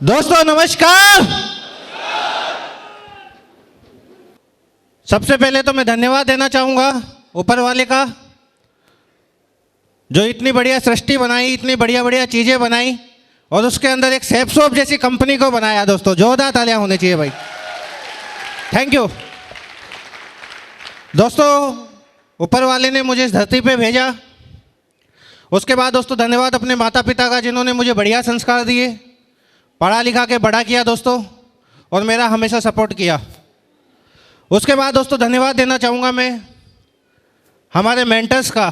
दोस्तों नमस्कार। सबसे पहले तो मैं धन्यवाद देना चाहूँगा ऊपर वाले का, जो इतनी बढ़िया सृष्टि बनाई, इतनी बढ़िया बढ़िया चीज़ें बनाई और उसके अंदर एक सेपसोप जैसी कंपनी को बनाया। दोस्तों जोरदार तालियां होनी चाहिए भाई, थैंक यू। दोस्तों ऊपर वाले ने मुझे इस धरती पे भेजा। उसके बाद दोस्तों धन्यवाद अपने माता पिता का, जिन्होंने मुझे बढ़िया संस्कार दिए, पढ़ा लिखा के बड़ा किया दोस्तों, और मेरा हमेशा सपोर्ट किया। उसके बाद दोस्तों धन्यवाद देना चाहूँगा मैं हमारे मेंटर्स का,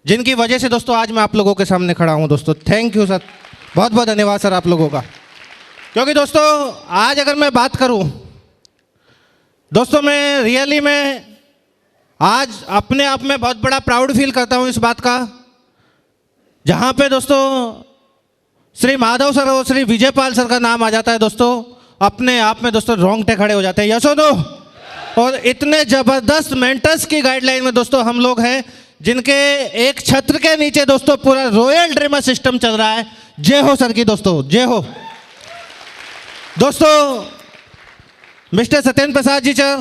जिनकी वजह से दोस्तों आज मैं आप लोगों के सामने खड़ा हूँ। दोस्तों थैंक यू सर, बहुत बहुत धन्यवाद सर आप लोगों का। क्योंकि दोस्तों आज अगर मैं बात करूँ दोस्तों, मैं रियली में आज अपने आप में बहुत बड़ा प्राउड फील करता हूँ इस बात का, जहाँ पे दोस्तों श्री माधव सर और श्री विजयपाल सर का नाम आ जाता है दोस्तों, अपने आप में दोस्तों रोंगटे खड़े हो जाते हैं। यस और नो? और इतने ज़बरदस्त मेंटर्स की गाइडलाइन में दोस्तों हम लोग हैं, जिनके एक छत्र के नीचे दोस्तों पूरा रॉयल ड्रीमर सिस्टम चल रहा है। जय हो सर की दोस्तों, जय हो। दोस्तों mister Satyendra Prasad ji sir,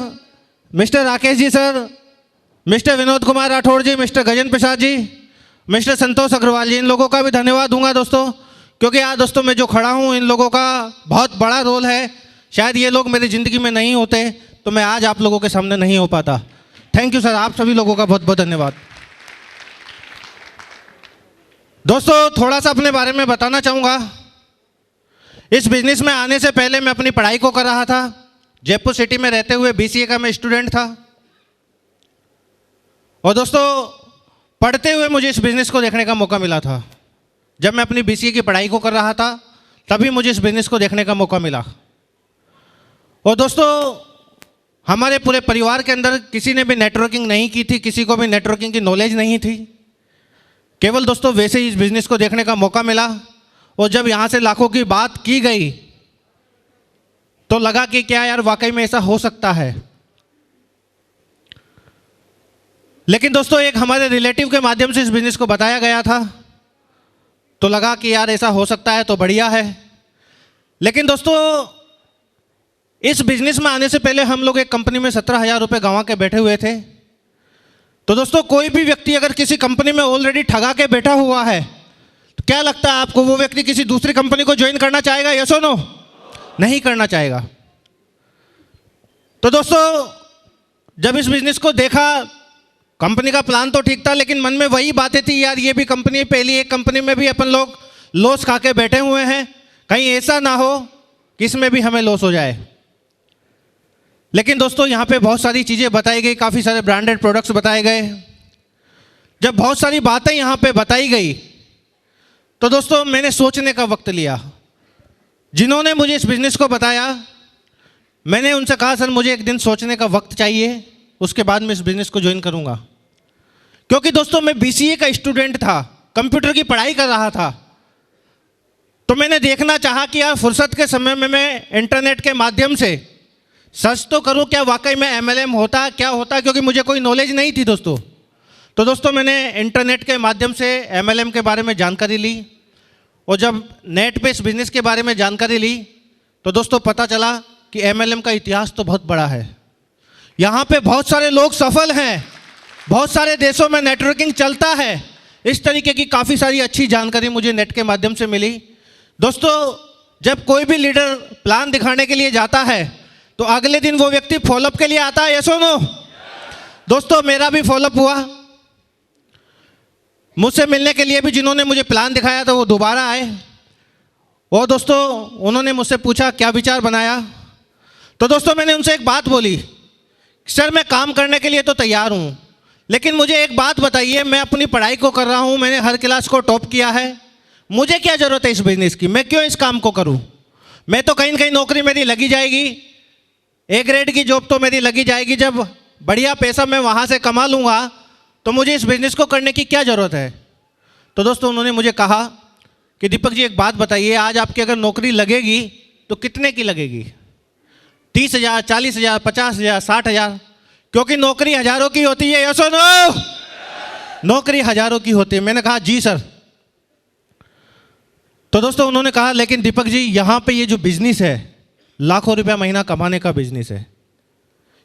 mister Rakesh ji sir, mister Vinod Kumar Rathore जी, मिस्टर गजेंद्र प्रसाद जी, मिस्टर संतोष अग्रवाल जी, इन लोगों का भी धन्यवाद दूंगा दोस्तों, क्योंकि आज दोस्तों मैं जो खड़ा हूँ इन लोगों का बहुत बड़ा रोल है। शायद ये लोग मेरी ज़िंदगी में नहीं होते तो मैं आज आप लोगों के सामने नहीं हो पाता। थैंक यू सर, आप सभी लोगों का बहुत बहुत धन्यवाद। दोस्तों थोड़ा सा अपने बारे में बताना चाहूँगा। इस बिजनेस में आने से पहले मैं अपनी पढ़ाई को कर रहा था। जयपुर सिटी में रहते हुए BCA का मैं स्टूडेंट था। और दोस्तों पढ़ते हुए मुझे इस बिज़नेस को देखने का मौका मिला था। जब मैं अपनी BCA की पढ़ाई को कर रहा था तभी मुझे इस बिज़नेस को देखने का मौका मिला। और दोस्तों हमारे पूरे परिवार के अंदर किसी ने भी नेटवर्किंग नहीं की थी, किसी को भी नेटवर्किंग की नॉलेज नहीं थी। केवल दोस्तों वैसे ही इस बिज़नेस को देखने का मौका मिला। और जब यहाँ से लाखों की बात की गई तो लगा कि क्या यार वाकई में ऐसा हो सकता है। लेकिन दोस्तों एक हमारे रिलेटिव के माध्यम से इस बिज़नेस को बताया गया था तो लगा कि यार ऐसा हो सकता है तो बढ़िया है। लेकिन दोस्तों इस बिज़नेस में आने से पहले हम लोग एक कंपनी में 17,000 रुपये गंवा के बैठे हुए थे। तो दोस्तों कोई भी व्यक्ति अगर किसी कंपनी में ऑलरेडी ठगा के बैठा हुआ है तो क्या लगता है आपको, वो व्यक्ति किसी दूसरी कंपनी को ज्वाइन करना चाहेगा? यस और नो? नहीं करना चाहेगा। तो दोस्तों जब इस बिज़नेस को देखा, कंपनी का प्लान तो ठीक था, लेकिन मन में वही बातें थी, यार ये भी कंपनी, पहली एक कंपनी में भी अपन लोग लॉस खा के बैठे हुए हैं, कहीं ऐसा ना हो कि इसमें भी हमें लॉस हो जाए। लेकिन दोस्तों यहाँ पे बहुत सारी चीज़ें बताई गई, काफ़ी सारे ब्रांडेड प्रोडक्ट्स बताए गए। जब बहुत सारी बातें यहाँ पे बताई गई तो दोस्तों मैंने सोचने का वक्त लिया। जिन्होंने मुझे इस बिज़नेस को बताया मैंने उनसे कहा सर मुझे एक दिन सोचने का वक्त चाहिए, उसके बाद मैं इस बिज़नेस को ज्वाइन करूँगा। क्योंकि दोस्तों मैं BCA का स्टूडेंट था, कंप्यूटर की पढ़ाई कर रहा था। तो मैंने देखना चाहा कि यार फुर्सत के समय में मैं इंटरनेट के माध्यम से सर्च तो करूं क्या वाकई में MLM होता क्या होता, क्योंकि मुझे कोई नॉलेज नहीं थी दोस्तों। तो दोस्तों मैंने इंटरनेट के माध्यम से MLM के बारे में जानकारी ली। और जब नेट पे इस बिज़नेस के बारे में जानकारी ली तो दोस्तों पता चला कि MLM का इतिहास तो बहुत बड़ा है। यहाँ पे बहुत सारे लोग सफल हैं, बहुत सारे देशों में नेटवर्किंग चलता है। इस तरीके की काफ़ी सारी अच्छी जानकारी मुझे नेट के माध्यम से मिली। दोस्तों जब कोई भी लीडर प्लान दिखाने के लिए जाता है तो अगले दिन वो व्यक्ति फॉलोअप के लिए आता है। यस और नो? दोस्तों मेरा भी फॉलोअप हुआ। मुझसे मिलने के लिए भी जिन्होंने मुझे प्लान दिखाया था वो दोबारा आए। और दोस्तों उन्होंने मुझसे पूछा क्या विचार बनाया। तो दोस्तों मैंने उनसे एक बात बोली, सर मैं काम करने के लिए तो तैयार हूँ, लेकिन मुझे एक बात बताइए, मैं अपनी पढ़ाई को कर रहा हूँ, मैंने हर क्लास को टॉप किया है, मुझे क्या ज़रूरत है इस बिज़नेस की, मैं क्यों इस काम को करूँ? मैं तो कहीं न कहीं नौकरी मेरी लगी जाएगी, A ग्रेड की जॉब तो मेरी लगी जाएगी, जब बढ़िया पैसा मैं वहाँ से कमा लूँगा तो मुझे इस बिज़नेस को करने की क्या ज़रूरत है। तो दोस्तों उन्होंने मुझे कहा कि दीपक जी एक बात बताइए, आज आपकी अगर नौकरी लगेगी तो कितने की लगेगी? 30,000, 40,000, 50,000, 60,000? क्योंकि नौकरी हज़ारों की होती है। यस और नो? नौकरी हज़ारों की होती है। मैंने कहा जी सर। तो दोस्तों उन्होंने कहा लेकिन दीपक जी यहाँ पे ये जो बिजनेस है लाखों रुपया महीना कमाने का बिजनेस है,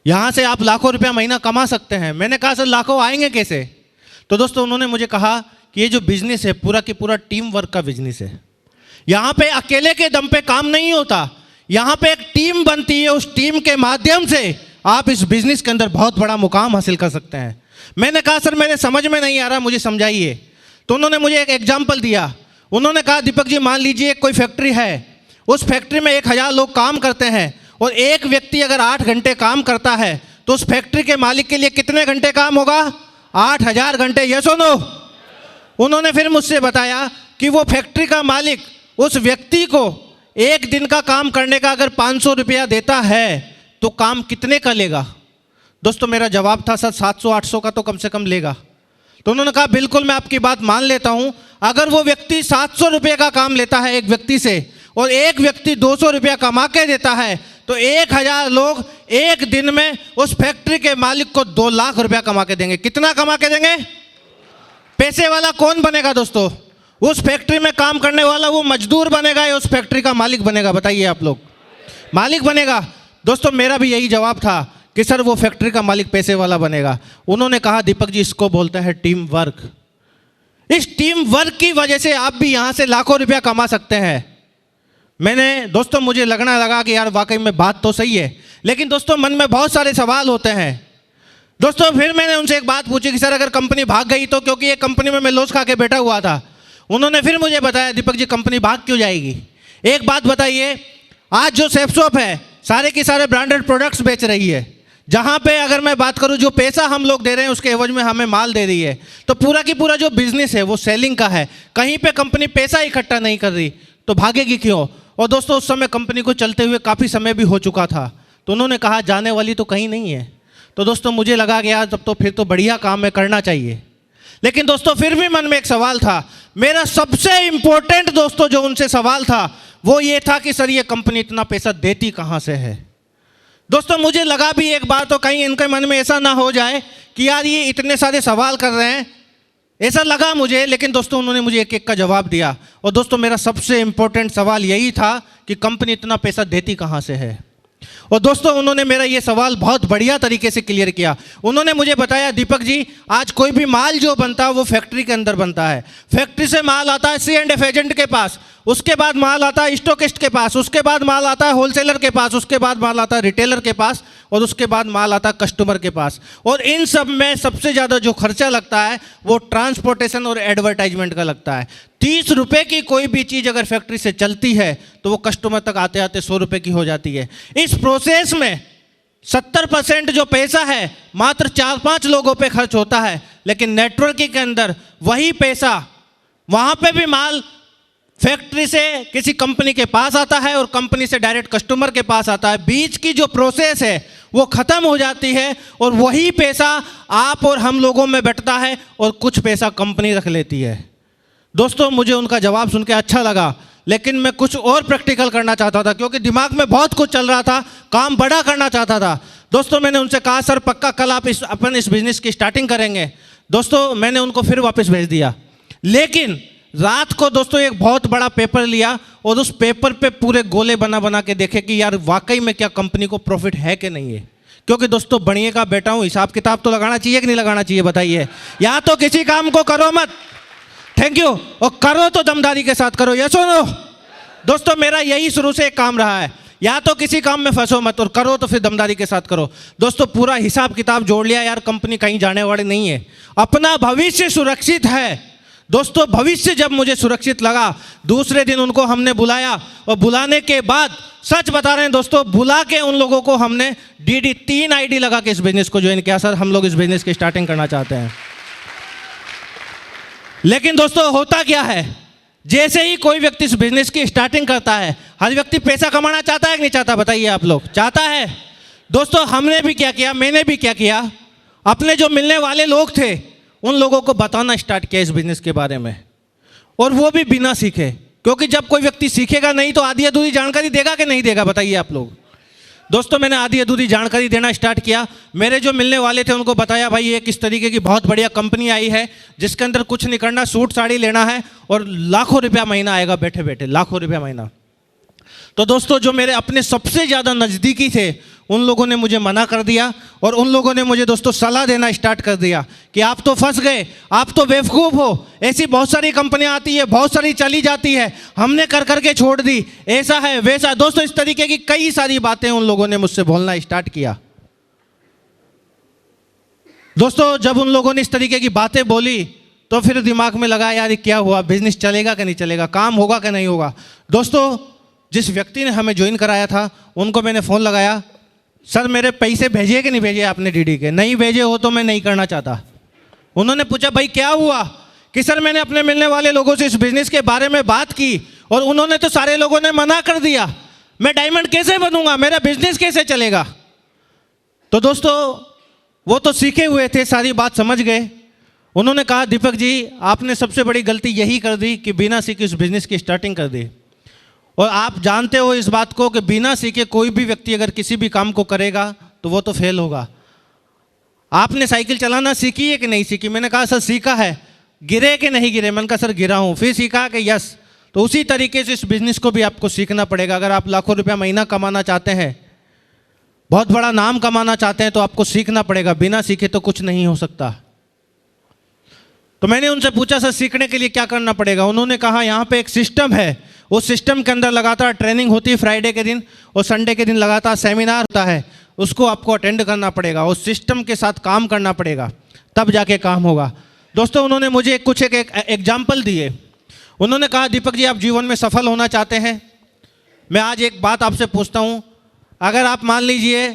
यहाँ से आप लाखों रुपया महीना कमा सकते हैं। मैंने कहा सर लाखों आएंगे कैसे? तो दोस्तों उन्होंने मुझे कहा कि ये जो बिजनेस है पूरा की पूरा टीम वर्क का बिजनेस है। यहाँ पे अकेले के दम पे काम नहीं होता, यहाँ पे एक टीम बनती है, उस टीम के माध्यम से आप इस बिजनेस के अंदर बहुत बड़ा मुकाम हासिल कर सकते हैं। मैंने कहा सर मेरे समझ में नहीं आ रहा, मुझे समझाइए। तो उन्होंने मुझे एक एग्जाम्पल दिया। उन्होंने कहा दीपक जी मान लीजिए कोई फैक्ट्री है, उस फैक्ट्री में 1000 लोग काम करते हैं और एक व्यक्ति अगर 8 घंटे काम करता है तो उस फैक्ट्री के मालिक के लिए कितने घंटे काम होगा? 8000 घंटे। यस और नो? उन्होंने फिर मुझसे बताया कि वो फैक्ट्री का मालिक उस व्यक्ति को एक दिन का काम करने का अगर 500 रुपया देता है तो काम कितने का लेगा? दोस्तों मेरा जवाब था सर 700-800 का तो कम से कम लेगा। तो उन्होंने कहा बिल्कुल मैं आपकी बात मान लेता हूं, अगर वो व्यक्ति 700 रुपये का काम लेता है एक व्यक्ति से और एक व्यक्ति 200 रुपया कमा के देता है तो 1000 लोग एक दिन में उस फैक्ट्री के मालिक को 2 लाख रुपया कमा के देंगे। कितना कमा के देंगे? पैसे वाला कौन बनेगा दोस्तों? उस फैक्ट्री में काम करने वाला वो मजदूर बनेगा या उस फैक्ट्री का मालिक बनेगा? बताइए आप लोग। मालिक बनेगा। दोस्तों मेरा भी यही जवाब था कि सर वो फैक्ट्री का मालिक पैसे वाला बनेगा। उन्होंने कहा दीपक जी इसको बोलते हैं टीम वर्क। इस टीम वर्क की वजह से आप भी यहां से लाखों रुपया कमा सकते हैं। मैंने दोस्तों मुझे लगने लगा कि यार वाकई में बात तो सही है, लेकिन दोस्तों मन में बहुत सारे सवाल होते हैं। दोस्तों फिर मैंने उनसे एक बात पूछी कि सर अगर कंपनी भाग गई तो, क्योंकि ये कंपनी में मैं लॉस खा के बैठा हुआ था। उन्होंने फिर मुझे बताया दीपक जी कंपनी भाग क्यों जाएगी? एक बात बताइए, आज जो सेफसॉप है सारे की सारे ब्रांडेड प्रोडक्ट्स बेच रही है, जहाँ पे अगर मैं बात करूँ जो पैसा हम लोग दे रहे हैं उसके एवज में हमें माल दे रही है, तो पूरा की पूरा जो बिजनेस है वो सेलिंग का है। कहीं पे कंपनी पैसा इकट्ठा नहीं कर रही तो भागेगी क्यों? और दोस्तों उस समय कंपनी को चलते हुए काफ़ी समय भी हो चुका था। तो उन्होंने कहा जाने वाली तो कहीं नहीं है। तो दोस्तों मुझे लगा कि यार तब तो फिर तो बढ़िया काम है, करना चाहिए। लेकिन दोस्तों फिर भी मन में एक सवाल था। मेरा सबसे इंपॉर्टेंट दोस्तों जो उनसे सवाल था वो ये था कि सर ये कंपनी इतना पैसा देती कहाँ से है? दोस्तों मुझे लगा भी एक बार तो कहीं इनके मन में ऐसा ना हो जाए कि यार ये इतने सारे सवाल कर रहे हैं, ऐसा लगा मुझे। लेकिन दोस्तों उन्होंने मुझे एक एक का जवाब दिया। और दोस्तों मेरा सबसे इंपॉर्टेंट सवाल यही था कि कंपनी इतना पैसा देती कहाँ से है? और दोस्तों उन्होंने मेरा ये सवाल बहुत बढ़िया तरीके से क्लियर किया। उन्होंने मुझे बताया दीपक जी आज कोई भी माल जो बनता है वो फैक्ट्री के अंदर बनता है। फैक्ट्री से माल आता है C&F एजेंट के पास, उसके बाद माल आता है स्टॉकिस्ट के पास, उसके बाद माल आता है होलसेलर के पास, उसके बाद माल आता है रिटेलर के पास और उसके बाद माल आता है कस्टमर के पास। और इन सब में सबसे ज़्यादा जो खर्चा लगता है वो ट्रांसपोर्टेशन और एडवर्टाइजमेंट का लगता है। 30 रुपये की कोई भी चीज़ अगर फैक्ट्री से चलती है तो वो कस्टमर तक आते आते 100 रुपये की हो जाती है। इस प्रोसेस में 70% जो पैसा है मात्र 4-5 लोगों पे खर्च होता है। लेकिन नेटवर्किंग के अंदर वही पैसा, वहाँ पे भी माल फैक्ट्री से किसी कंपनी के पास आता है और कंपनी से डायरेक्ट कस्टमर के पास आता है। बीच की जो प्रोसेस है वो ख़त्म हो जाती है और वही पैसा आप और हम लोगों में बंटता है और कुछ पैसा कंपनी रख लेती है। दोस्तों मुझे उनका जवाब सुन के अच्छा लगा, लेकिन मैं कुछ और प्रैक्टिकल करना चाहता था क्योंकि दिमाग में बहुत कुछ चल रहा था, काम बड़ा करना चाहता था। दोस्तों मैंने उनसे कहा सर पक्का कल आप अपन इस बिज़नेस की स्टार्टिंग करेंगे। दोस्तों मैंने उनको फिर वापस भेज दिया। लेकिन रात को दोस्तों एक बहुत बड़ा पेपर लिया और उस पेपर पे पूरे गोले बना बना के देखे कि यार वाकई में क्या कंपनी को प्रॉफिट है कि नहीं है। क्योंकि दोस्तों बढ़िया का बेटा हूँ, हिसाब किताब तो लगाना चाहिए कि नहीं लगाना चाहिए? बताइए। या तो किसी काम को करो मत, थैंक यू, और करो तो दमदारी के साथ करो। ये सुनो दोस्तों मेरा यही शुरू से एक काम रहा है, या तो किसी काम में फंसो मत और करो तो फिर दमदारी के साथ करो। दोस्तों पूरा हिसाब किताब जोड़ लिया यार, कंपनी कहीं जाने वाली नहीं है, अपना भविष्य सुरक्षित है। दोस्तों भविष्य जब मुझे सुरक्षित लगा, दूसरे दिन उनको हमने बुलाया और बुलाने के बाद सच बता रहे हैं दोस्तों, बुला के उन लोगों को हमने DD 3 ID लगा के इस बिजनेस को ज्वाइन किया। सर हम लोग इस बिजनेस की स्टार्टिंग करना चाहते हैं। लेकिन दोस्तों होता क्या है, जैसे ही कोई व्यक्ति इस बिजनेस की स्टार्टिंग करता है, हर व्यक्ति पैसा कमाना चाहता है कि नहीं चाहता? बताइए आप लोग। चाहता है। दोस्तों हमने भी क्या किया, मैंने भी क्या किया, अपने जो मिलने वाले लोग थे उन लोगों को बताना स्टार्ट किया इस बिजनेस के बारे में, और वो भी बिना सीखे। क्योंकि जब कोई व्यक्ति सीखेगा नहीं तो आधी अधूरी जानकारी देगा कि नहीं देगा? बताइए आप लोग। दोस्तों मैंने आधी अधूरी जानकारी देना स्टार्ट किया। मेरे जो मिलने वाले थे उनको बताया भाई ये किस तरीके की बहुत बढ़िया कंपनी आई है जिसके अंदर कुछ नहीं करना, सूट साड़ी लेना है और लाखों रुपया महीना आएगा, बैठे बैठे लाखों रुपया महीना। तो दोस्तों जो मेरे अपने सबसे ज़्यादा नज़दीकी थे उन लोगों ने मुझे मना कर दिया और उन लोगों ने मुझे दोस्तों सलाह देना स्टार्ट कर दिया कि आप तो फंस गए, आप तो बेवकूफ़ हो, ऐसी बहुत सारी कंपनियां आती है, बहुत सारी चली जाती है, हमने कर करके छोड़ दी, ऐसा है वैसा। दोस्तों इस तरीके की कई सारी बातें उन लोगों ने मुझसे बोलना स्टार्ट किया। दोस्तों जब उन लोगों ने इस तरीके की बातें बोली तो फिर दिमाग में लगा यार क्या हुआ, बिजनेस चलेगा कि नहीं चलेगा, काम होगा कि नहीं होगा। दोस्तों जिस व्यक्ति ने हमें ज्वाइन कराया था उनको मैंने फ़ोन लगाया, सर मेरे पैसे भेजे कि नहीं भेजे आपने डीडी के? नहीं भेजे हो तो मैं नहीं करना चाहता। उन्होंने पूछा भाई क्या हुआ? कि सर मैंने अपने मिलने वाले लोगों से इस बिज़नेस के बारे में बात की और उन्होंने तो सारे लोगों ने मना कर दिया, मैं डायमंड कैसे बनूंगा, मेरा बिजनेस कैसे चलेगा? तो दोस्तों वो तो सीखे हुए थे, सारी बात समझ गए। उन्होंने कहा दीपक जी आपने सबसे बड़ी गलती यही कर दी कि बिना सीखे इस बिज़नेस की स्टार्टिंग कर दी। और आप जानते हो इस बात को कि बिना सीखे कोई भी व्यक्ति अगर किसी भी काम को करेगा तो वो तो फेल होगा। आपने साइकिल चलाना सीखी है कि नहीं सीखी? मैंने कहा सर सीखा है। गिरे कि नहीं गिरे? मैंने कहा सर गिरा हूँ। फिर सीखा कि यस। तो उसी तरीके से इस बिज़नेस को भी आपको सीखना पड़ेगा। अगर आप लाखों रुपया महीना कमाना चाहते हैं, बहुत बड़ा नाम कमाना चाहते हैं तो आपको सीखना पड़ेगा, बिना सीखे तो कुछ नहीं हो सकता। तो मैंने उनसे पूछा सर सीखने के लिए क्या करना पड़ेगा? उन्होंने कहा यहाँ पे एक सिस्टम है, उस सिस्टम के अंदर लगातार ट्रेनिंग होती है फ्राइडे के दिन और संडे के दिन लगातार सेमिनार होता है, उसको आपको अटेंड करना पड़ेगा, उस सिस्टम के साथ काम करना पड़ेगा, तब जाके काम होगा। दोस्तों उन्होंने मुझे कुछ एक एग्जाम्पल दिए। उन्होंने कहा दीपक जी आप जीवन में सफल होना चाहते हैं, मैं आज एक बात आपसे पूछता हूँ, अगर आप मान लीजिए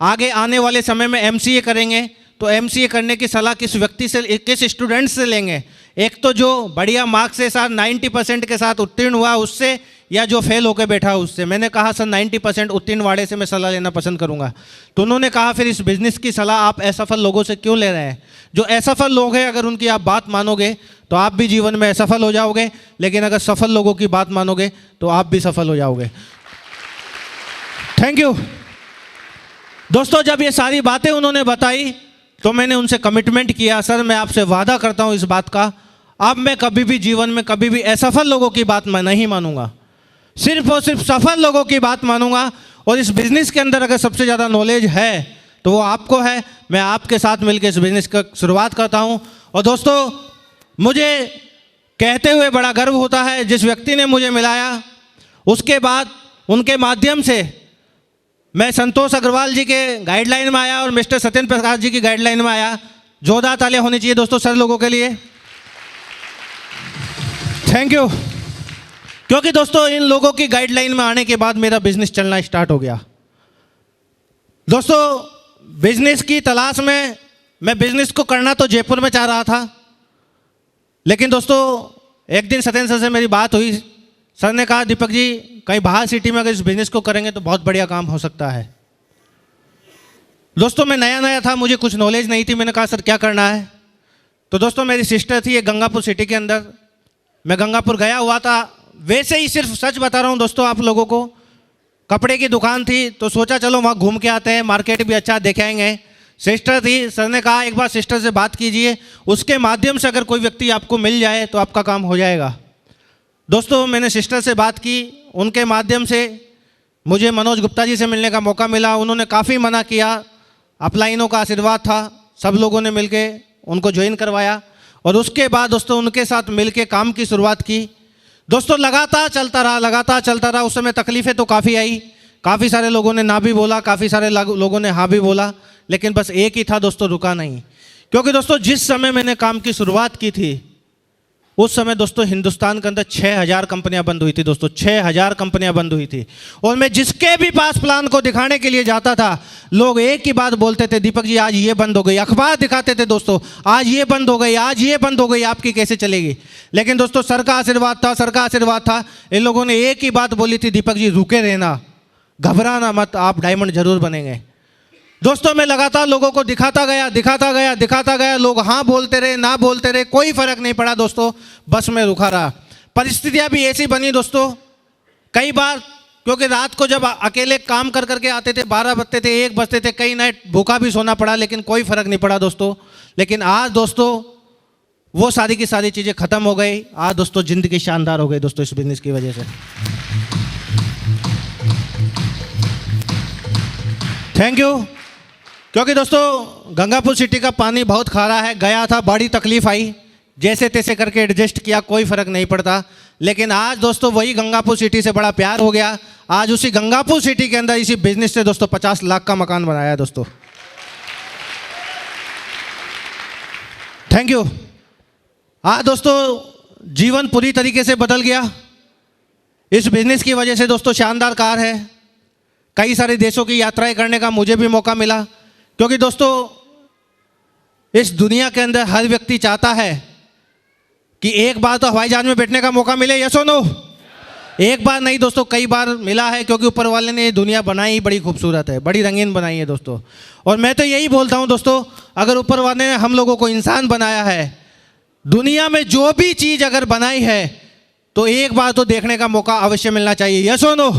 आगे आने वाले समय में MCA करेंगे तो MCA करने की सलाह किस व्यक्ति से, किस स्टूडेंट से लेंगे? एक तो जो बढ़िया मार्क्स के साथ 90% के साथ उत्तीर्ण हुआ उससे, या जो फेल होकर बैठा उससे? मैंने कहा सर 90% उत्तीर्ण वाले से मैं सलाह लेना पसंद करूंगा। तो उन्होंने कहा फिर इस बिज़नेस की सलाह आप असफल लोगों से क्यों ले रहे हैं? जो असफल लोग हैं अगर उनकी आप बात मानोगे तो आप भी जीवन में असफल हो जाओगे, लेकिन अगर सफल लोगों की बात मानोगे तो आप भी सफल हो जाओगे। Thank you. दोस्तों जब ये सारी बातें उन्होंने बताई तो मैंने उनसे कमिटमेंट किया, सर मैं आपसे वादा करता हूँ इस बात का, अब मैं कभी भी जीवन में कभी भी असफल लोगों की बात मैं नहीं मानूंगा, सिर्फ और सिर्फ सफल लोगों की बात मानूंगा। और इस बिज़नेस के अंदर अगर सबसे ज़्यादा नॉलेज है तो वो आपको है। मैं आपके साथ मिलकर इस बिज़नेस का शुरुआत करता हूँ। और दोस्तों मुझे कहते हुए बड़ा गर्व होता है, जिस व्यक्ति ने मुझे मिलाया उसके बाद उनके माध्यम से मैं संतोष अग्रवाल जी के गाइडलाइन में आया और मिस्टर सत्येंद्र प्रकाश जी की गाइडलाइन में आया। जोरदार तालियां होनी चाहिए दोस्तों सर लोगों के लिए। Thank you. क्योंकि दोस्तों इन लोगों की गाइडलाइन में आने के बाद मेरा बिजनेस चलना स्टार्ट हो गया। दोस्तों बिजनेस की तलाश में मैं बिजनेस को करना तो जयपुर में चाह रहा था, लेकिन दोस्तों एक दिन सत्येंद्र सर से मेरी बात हुई। सर ने कहा दीपक जी कहीं बाहर सिटी में अगर इस बिज़नेस को करेंगे तो बहुत बढ़िया काम हो सकता है। दोस्तों मैं नया नया था, मुझे कुछ नॉलेज नहीं थी। मैंने कहा सर क्या करना है? तो दोस्तों मेरी सिस्टर थी एक गंगापुर सिटी के अंदर, मैं गंगापुर गया हुआ था, वैसे ही सिर्फ सच बता रहा हूँ दोस्तों आप लोगों को, कपड़े की दुकान थी तो सोचा चलो वहाँ घूम के आते हैं, मार्केट भी अच्छा देखेंगे। सिस्टर थी, सर ने कहा एक बार सिस्टर से बात कीजिए, उसके माध्यम से अगर कोई व्यक्ति आपको मिल जाए तो आपका काम हो जाएगा। दोस्तों मैंने सिस्टर से बात की, उनके माध्यम से मुझे मनोज गुप्ता जी से मिलने का मौका मिला। उन्होंने काफ़ी मना किया, अपलाइनों का आशीर्वाद था, सब लोगों ने मिलके उनको ज्वाइन करवाया और उसके बाद दोस्तों उनके साथ मिलके काम की शुरुआत की। दोस्तों लगातार चलता रहा, लगातार चलता रहा। उस समय तकलीफ़ें तो काफ़ी आई, काफ़ी सारे लोगों ने ना भी बोला, काफ़ी सारे लोगों ने हाँ भी बोला, लेकिन बस एक ही था दोस्तों, रुका नहीं। क्योंकि दोस्तों जिस समय मैंने काम की शुरुआत की थी उस समय दोस्तों हिंदुस्तान के अंदर 6000 कंपनियां बंद हुई थी दोस्तों, 6000 कंपनियां बंद हुई थी। और मैं जिसके भी पास प्लान को दिखाने के लिए जाता था लोग एक ही बात बोलते थे, दीपक जी आज ये बंद हो गई। अखबार दिखाते थे दोस्तों, आज ये बंद हो गई, आज ये बंद हो गई, आपकी कैसे चलेगी? लेकिन दोस्तों सर का आशीर्वाद था, सर का आशीर्वाद था। इन लोगों ने एक ही बात बोली थी, दीपक जी रुके रहना, घबराना मत, आप डायमंड जरूर बनेंगे। दोस्तों मैं लगातार लोगों को दिखाता गया। लोग हाँ बोलते रहे, ना बोलते रहे, कोई फर्क नहीं पड़ा दोस्तों, बस मैं रुका रहा। परिस्थितियां भी ऐसी बनी दोस्तों, कई बार क्योंकि रात को जब अकेले काम कर करके आते थे, 12 बजते थे, 1 बजते थे, कई नाइट भूखा भी सोना पड़ा, लेकिन कोई फर्क नहीं पड़ा दोस्तों। लेकिन आज दोस्तों वो सारी की सारी चीज़ें खत्म हो गई। आज दोस्तों ज़िंदगी शानदार हो गई दोस्तों इस बिजनेस की वजह से। Thank you. क्योंकि दोस्तों गंगापुर सिटी का पानी बहुत खारा है, गया था, बड़ी तकलीफ आई, जैसे तैसे करके एडजस्ट किया, कोई फ़र्क नहीं पड़ता। लेकिन आज दोस्तों वही गंगापुर सिटी से बड़ा प्यार हो गया। आज उसी गंगापुर सिटी के अंदर इसी बिजनेस से दोस्तों 50 लाख का मकान बनाया है दोस्तों। Thank you. आज दोस्तों जीवन पूरी तरीके से बदल गया इस बिजनेस की वजह से दोस्तों। शानदार कार है, कई सारे देशों की यात्राएं करने का मुझे भी मौका मिला। क्योंकि दोस्तों इस दुनिया के अंदर हर व्यक्ति चाहता है कि एक बार तो हवाई जहाज में बैठने का मौका मिले, यस और नो? एक बार नहीं दोस्तों, कई बार मिला है, क्योंकि ऊपर वाले ने ये दुनिया बनाई ही बड़ी खूबसूरत है, बड़ी रंगीन बनाई है दोस्तों। और मैं तो यही बोलता हूँ दोस्तों, अगर ऊपर वाले ने हम लोगों को इंसान बनाया है, दुनिया में जो भी चीज़ अगर बनाई है तो एक बार तो देखने का मौका अवश्य मिलना चाहिए, यस और नो?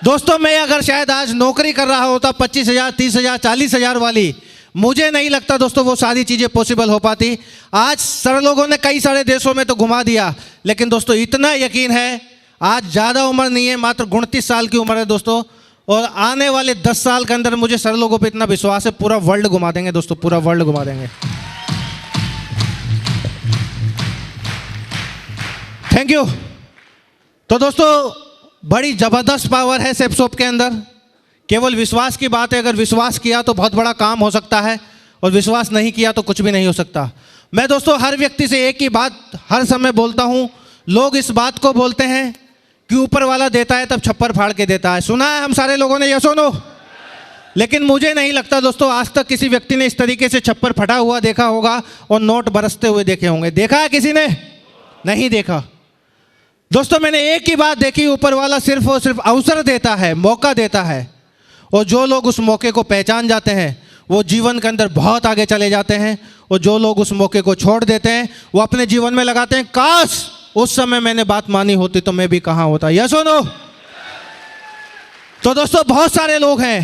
दोस्तों मैं अगर शायद आज नौकरी कर रहा होता 25,000, 30,000, 40,000 वाली, मुझे नहीं लगता दोस्तों वो सारी चीज़ें पॉसिबल हो पाती। आज सर लोगों ने कई सारे देशों में तो घुमा दिया, लेकिन दोस्तों इतना यकीन है, आज ज़्यादा उम्र नहीं है, मात्र 29 साल की उम्र है दोस्तों, और आने वाले 10 साल के अंदर मुझे सर लोगों पे इतना विश्वास है, पूरा वर्ल्ड घुमा देंगे दोस्तों, पूरा वर्ल्ड घुमा देंगे। Thank you. तो दोस्तों बड़ी ज़बरदस्त पावर है सेपसोप के अंदर। केवल विश्वास की बात है, अगर विश्वास किया तो बहुत बड़ा काम हो सकता है, और विश्वास नहीं किया तो कुछ भी नहीं हो सकता। मैं दोस्तों हर व्यक्ति से एक ही बात हर समय बोलता हूँ। लोग इस बात को बोलते हैं कि ऊपर वाला देता है तब छप्पर फाड़ के देता है, सुना है हम सारे लोगों ने, यस और नो? लेकिन मुझे नहीं लगता दोस्तों आज तक किसी व्यक्ति ने इस तरीके से छप्पर फटा हुआ देखा होगा और नोट बरसते हुए देखे होंगे। देखा है किसी ने? नहीं देखा दोस्तों। मैंने एक ही बात देखी, ऊपर वाला सिर्फ और सिर्फ अवसर देता है, मौका देता है, और जो लोग उस मौके को पहचान जाते हैं वो जीवन के अंदर बहुत आगे चले जाते हैं, और जो लोग उस मौके को छोड़ देते हैं वो अपने जीवन में लगाते हैं, काश उस समय मैंने बात मानी होती तो मैं भी कहाँ होता, यस और नो? तो दोस्तों बहुत सारे लोग हैं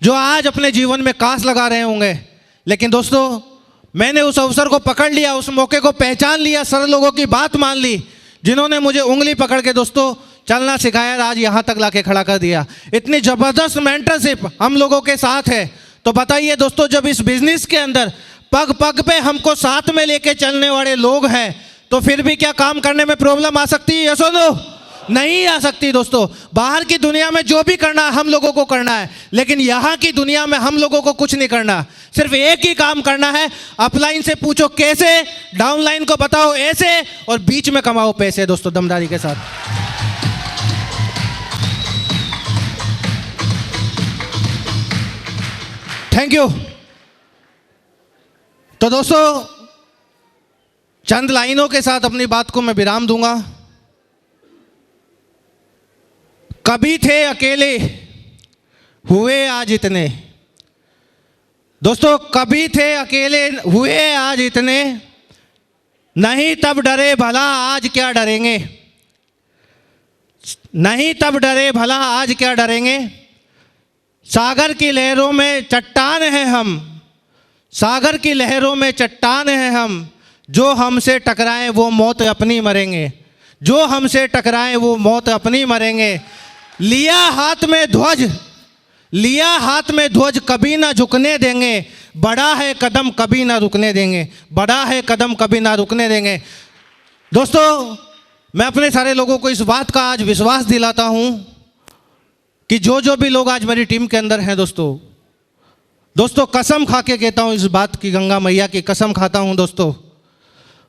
जो आज अपने जीवन में काश लगा रहे होंगे, लेकिन दोस्तों मैंने उस अवसर को पकड़ लिया, उस मौके को पहचान लिया, सर लोगों की बात मान ली, जिन्होंने मुझे उंगली पकड़ के दोस्तों चलना सिखाया, आज यहाँ तक लाके खड़ा कर दिया। इतनी ज़बरदस्त मेंटरशिप हम लोगों के साथ है। तो बताइए दोस्तों, जब इस बिजनेस के अंदर पग पग पे हमको साथ में लेके चलने वाले लोग हैं, तो फिर भी क्या काम करने में प्रॉब्लम आ सकती है, यस और नो? नहीं आ सकती दोस्तों। बाहर की दुनिया में जो भी करना है हम लोगों को करना है, लेकिन यहाँ की दुनिया में हम लोगों को कुछ नहीं करना, सिर्फ एक ही काम करना है। अपलाइन से पूछो कैसे, डाउनलाइन को बताओ ऐसे, और बीच में कमाओ पैसे दोस्तों दमदारी के साथ। Thank you. तो दोस्तों चंद लाइनों के साथ अपनी बात को मैं विराम दूंगा। कभी थे अकेले, हुए आज इतने। दोस्तों कभी थे अकेले, हुए आज इतने, नहीं तब डरे भला आज क्या डरेंगे, नहीं तब डरे भला आज क्या डरेंगे। सागर की लहरों में चट्टान हैं हम, सागर की लहरों में चट्टान हैं हम, जो हमसे टकराएं वो मौत अपनी मरेंगे, जो हमसे टकराएं वो मौत अपनी मरेंगे। लिया हाथ में ध्वज, लिया हाथ में ध्वज कभी ना झुकने देंगे, बड़ा है कदम कभी ना रुकने देंगे, बड़ा है कदम कभी ना रुकने देंगे। दोस्तों मैं अपने सारे लोगों को इस बात का आज विश्वास दिलाता हूं कि जो भी लोग आज मेरी टीम के अंदर हैं दोस्तों कसम खा के कहता हूं इस बात की, गंगा मैया की कसम खाता हूं दोस्तों,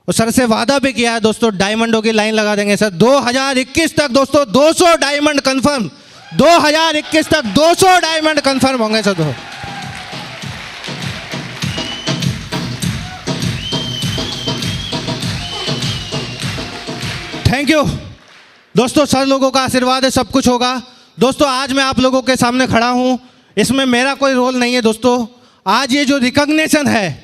और सर से वादा भी किया है दोस्तों, डायमंडों की लाइन लगा देंगे सर 2021 तक दोस्तों 200 डायमंड कंफर्म, 2021 तक 200 डायमंड कंफर्म होंगे सर। थैंक यू दोस्तों, सर लोगों का आशीर्वाद है, सब कुछ होगा। दोस्तों आज मैं आप लोगों के सामने खड़ा हूं, इसमें मेरा कोई रोल नहीं है दोस्तों। आज ये जो रिकॉग्निशन है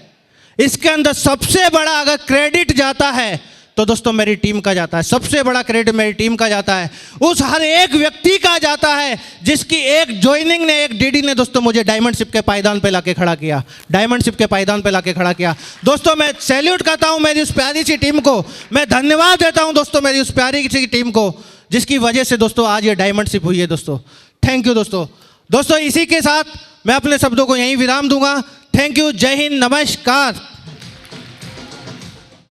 इसके अंदर सबसे बड़ा अगर क्रेडिट जाता है तो दोस्तों मेरी टीम का जाता है, सबसे बड़ा क्रेडिट मेरी टीम का जाता है, उस हर एक व्यक्ति का जाता है जिसकी एक ज्वाइनिंग ने, एक डीडी ने दोस्तों मुझे डायमंडशिप के पायदान पे लाके खड़ा किया, डायमंडशिप के पायदान पे लाके खड़ा किया। दोस्तों मैं सैल्यूट करता हूं मेरी उस प्यारी सी टीम को, मैं धन्यवाद देता हूं दोस्तों मेरी उस प्यारी सी टीम को, जिसकी वजह से दोस्तों आज ये डायमंडशिप हुई है दोस्तों। थैंक यू दोस्तों। दोस्तों इसी के साथ मैं अपने शब्दों को यहीं विराम दूंगा। थैंक यू, जय हिंद, नमस्कार।